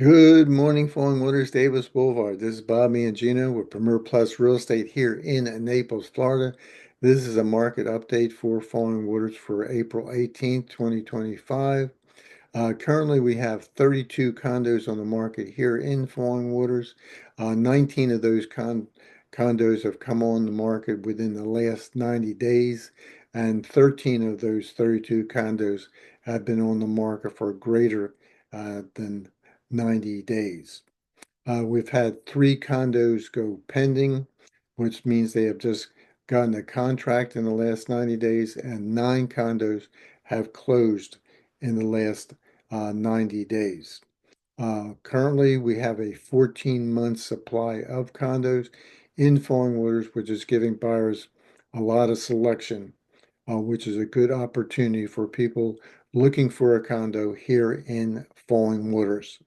Good morning, Falling Waters, Davis Boulevard. This is BobMangino with Premier Plus Real Estate here in Naples, Florida. This is a market update for Falling Waters for April 18th, 2025. Currently, we have 32 condos on the market here in Falling Waters. 19 of those condos have come on the market within the last 90 days, and 13 of those 32 condos have been on the market for greater than 90 days. We've had three condos go pending, which means they have just gotten a contract in the last 90 days, and nine condos have closed in the last 90 days. Currently, we have a 14-month supply of condos in Falling Waters, which is giving buyers a lot of selection, which is a good opportunity for people looking for a condo here in Falling Waters.